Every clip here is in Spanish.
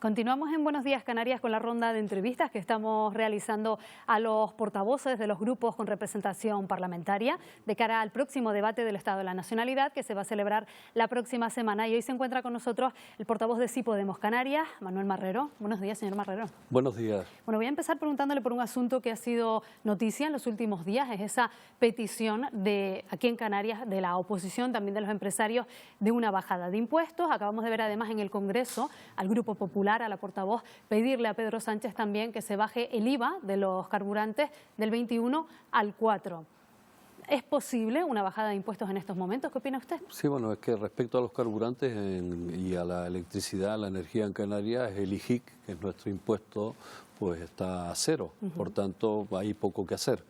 Continuamos en Buenos Días Canarias con la ronda de entrevistas que estamos realizando a los portavoces de los grupos con representación parlamentaria de cara al próximo debate del Estado de la Nacionalidad que se va a celebrar la próxima semana. Y hoy se encuentra con nosotros el portavoz de Sí Podemos Canarias, Manuel Marrero. Buenos días, señor Marrero. Buenos días. Bueno, voy a empezar preguntándole por un asunto que ha sido noticia en los últimos días, es esa petición de aquí en Canarias, de la oposición, también de los empresarios, de una bajada de impuestos. Acabamos de ver además en el Congreso al Grupo Popular, a la portavoz, pedirle a Pedro Sánchez también que se baje el IVA de los carburantes del 21 al 4. ¿Es posible una bajada de impuestos en estos momentos? ¿Qué opina usted? Sí, bueno, es que respecto a los carburantes y a la electricidad, la energía en Canarias, el IGIC, que es nuestro impuesto, pues está a cero. Por tanto, hay poco que hacer.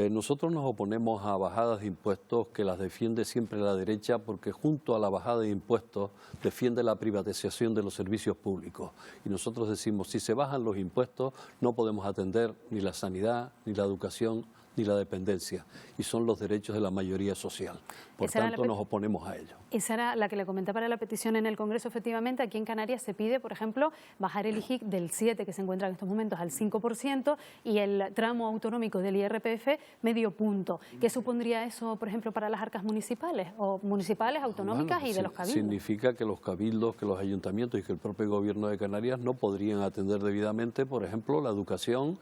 Nosotros nos oponemos a bajadas de impuestos que las defiende siempre la derecha, porque junto a la bajada de impuestos defiende la privatización de los servicios públicos. Y nosotros decimos, si se bajan los impuestos, no podemos atender ni la sanidad, ni la educación, ni la dependencia, y son los derechos de la mayoría social. Por tanto, nos oponemos a ello. Esa era la que le comenté para la petición en el Congreso. Efectivamente, aquí en Canarias se pide, por ejemplo, bajar el IGIC del 7%, que se encuentra en estos momentos, al 5%, y el tramo autonómico del IRPF medio punto. ¿Qué supondría eso, por ejemplo, para las arcas municipales, autonómicas, bueno, y de los cabildos? Significa que los cabildos, que los ayuntamientos y que el propio gobierno de Canarias no podrían atender debidamente, por ejemplo, la educación,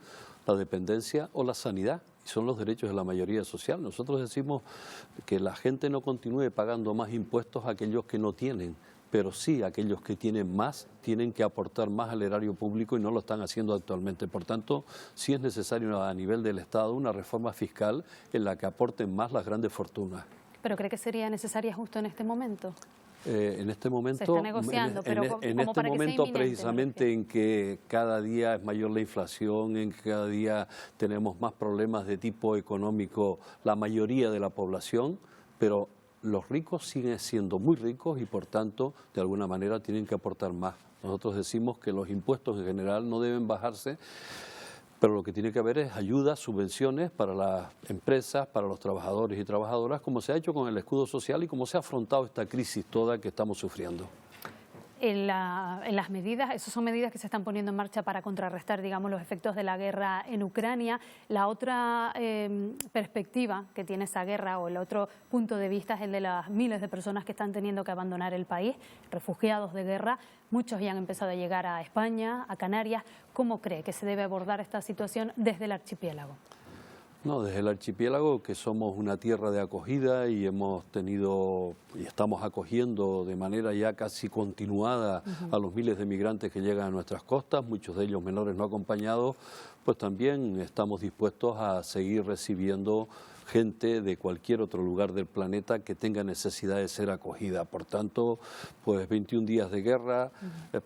la dependencia o la sanidad. Y son los derechos de la mayoría social. Nosotros decimos que la gente no continúe pagando más impuestos a aquellos que no tienen, pero sí aquellos que tienen más tienen que aportar más al erario público y no lo están haciendo actualmente. Por tanto, sí es necesario a nivel del Estado una reforma fiscal en la que aporten más las grandes fortunas. ¿Pero cree que sería necesaria justo en este momento? En este momento, se está negociando, pero en este momento precisamente en que cada día es mayor la inflación, en que cada día tenemos más problemas de tipo económico, la mayoría de la población, pero los ricos siguen siendo muy ricos y por tanto de alguna manera tienen que aportar más. Nosotros decimos que los impuestos en general no deben bajarse, pero lo que tiene que haber es ayudas, subvenciones para las empresas, para los trabajadores y trabajadoras, como se ha hecho con el escudo social y como se ha afrontado esta crisis toda que estamos sufriendo. En las medidas, esas son medidas que se están poniendo en marcha para contrarrestar, digamos, los efectos de la guerra en Ucrania. La otra perspectiva que tiene esa guerra, o el otro punto de vista, es el de las miles de personas que están teniendo que abandonar el país, refugiados de guerra. Muchos ya han empezado a llegar a España, a Canarias. ¿Cómo cree que se debe abordar esta situación desde el archipiélago? No, desde el archipiélago, que somos una tierra de acogida y hemos tenido y estamos acogiendo de manera ya casi continuada a los miles de migrantes que llegan a nuestras costas, muchos de ellos menores no acompañados, pues también estamos dispuestos a seguir recibiendo gente de cualquier otro lugar del planeta que tenga necesidad de ser acogida. Por tanto, pues 21 días de guerra,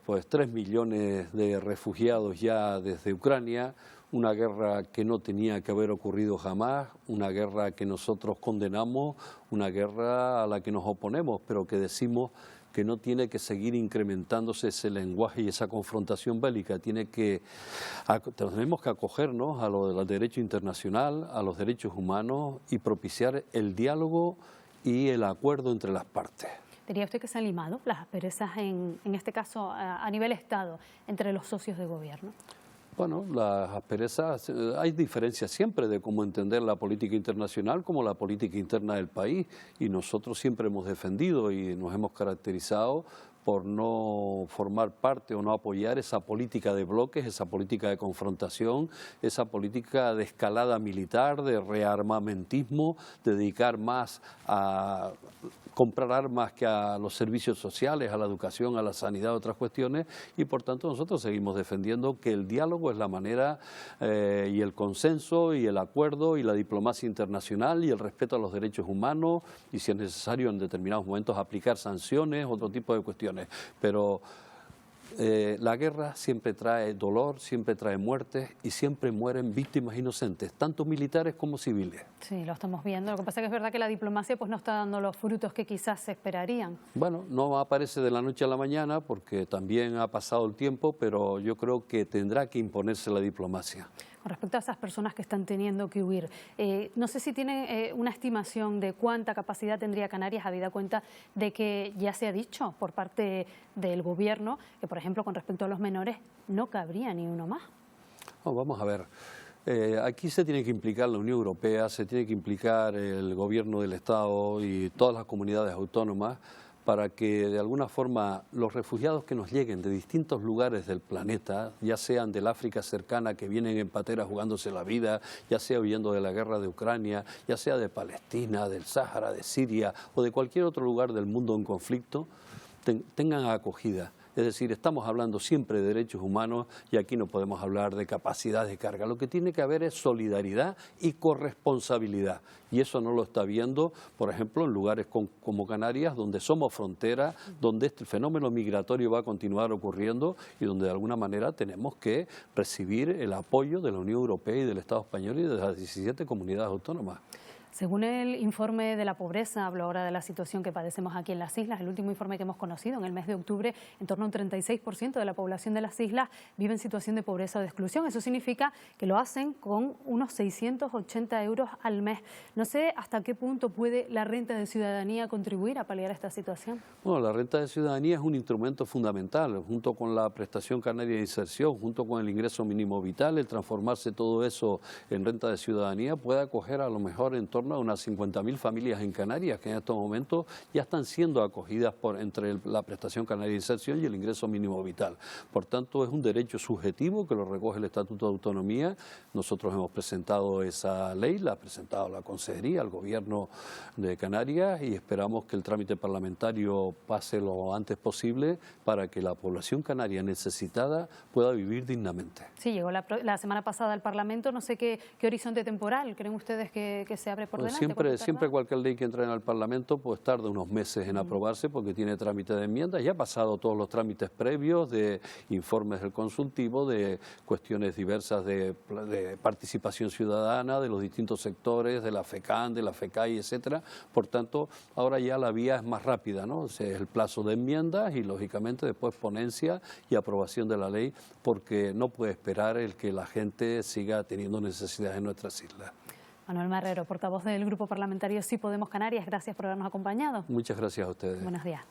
pues 3 millones de refugiados ya desde Ucrania, una guerra que no tenía que haber ocurrido jamás, una guerra que nosotros condenamos, una guerra a la que nos oponemos, pero que decimos que no tiene que seguir incrementándose ese lenguaje y esa confrontación bélica. Tenemos que acogernos a lo del derecho internacional, a los derechos humanos y propiciar el diálogo y el acuerdo entre las partes. ¿Diría usted que se han limado las asperezas, en este caso a nivel Estado, entre los socios de gobierno? Bueno, las asperezas, hay diferencias siempre de cómo entender la política internacional como la política interna del país, y nosotros siempre hemos defendido y nos hemos caracterizado por no formar parte o no apoyar esa política de bloques, esa política de confrontación, esa política de escalada militar, de rearmamentismo, de dedicar más a comprar armas que a los servicios sociales, a la educación, a la sanidad, a otras cuestiones, y por tanto nosotros seguimos defendiendo que el diálogo es la manera y el consenso y el acuerdo y la diplomacia internacional y el respeto a los derechos humanos y, si es necesario, en determinados momentos aplicar sanciones, otro tipo de cuestiones. Pero la guerra siempre trae dolor, siempre trae muertes y siempre mueren víctimas inocentes, tanto militares como civiles. Sí, lo estamos viendo. Lo que pasa es que es verdad que la diplomacia pues no está dando los frutos que quizás se esperarían. Bueno, no aparece de la noche a la mañana porque también ha pasado el tiempo, pero yo creo que tendrá que imponerse la diplomacia. Con respecto a esas personas que están teniendo que huir, no sé si tiene una estimación de cuánta capacidad tendría Canarias, habida cuenta de que ya se ha dicho por parte del Gobierno que, por ejemplo, con respecto a los menores, no cabría ni uno más. Oh, vamos a ver. Aquí se tiene que implicar la Unión Europea, se tiene que implicar el Gobierno del Estado y todas las comunidades autónomas para que de alguna forma los refugiados que nos lleguen de distintos lugares del planeta, ya sean del África cercana que vienen en pateras jugándose la vida, ya sea huyendo de la guerra de Ucrania, ya sea de Palestina, del Sáhara, de Siria o de cualquier otro lugar del mundo en conflicto, tengan acogida. Es decir, estamos hablando siempre de derechos humanos y aquí no podemos hablar de capacidad de carga. Lo que tiene que haber es solidaridad y corresponsabilidad. Y eso no lo está viendo, por ejemplo, en lugares como Canarias, donde somos frontera, donde este fenómeno migratorio va a continuar ocurriendo y donde de alguna manera tenemos que recibir el apoyo de la Unión Europea y del Estado español y de las 17 comunidades autónomas. Según el informe de la pobreza, hablo ahora de la situación que padecemos aquí en las islas, el último informe que hemos conocido en el mes de octubre, en torno a un 36% de la población de las islas vive en situación de pobreza o de exclusión. Eso significa que lo hacen con unos 680 euros al mes. No sé hasta qué punto puede la renta de ciudadanía contribuir a paliar esta situación. Bueno, la renta de ciudadanía es un instrumento fundamental, junto con la prestación canaria de inserción, junto con el ingreso mínimo vital, el transformarse todo eso en renta de ciudadanía puede acoger a lo mejor en torno a unas 50.000 familias en Canarias que en estos momentos ya están siendo acogidas entre la prestación canaria de inserción y el ingreso mínimo vital. Por tanto, es un derecho subjetivo que lo recoge el Estatuto de Autonomía. Nosotros hemos presentado esa ley, la ha presentado la Consejería, el Gobierno de Canarias y esperamos que el trámite parlamentario pase lo antes posible para que la población canaria necesitada pueda vivir dignamente. Sí, llegó la semana pasada al Parlamento. No sé qué horizonte temporal creen ustedes que se abre por delante. Siempre cualquier ley que entra en el Parlamento pues tarda unos meses en aprobarse porque tiene trámite de enmiendas. Ya ha pasado todos los trámites previos de informes del consultivo, de cuestiones diversas de participación ciudadana, de los distintos sectores, de la FECAN, de la FECAI, etcétera. Por tanto, ahora ya la vía es más rápida, ¿no? O sea, es el plazo de enmiendas y lógicamente después ponencia y aprobación de la ley porque no puede esperar el que la gente siga teniendo necesidades en nuestras islas. Manuel Marrero, portavoz del Grupo Parlamentario Sí Podemos Canarias, gracias por habernos acompañado. Muchas gracias a ustedes. Buenos días.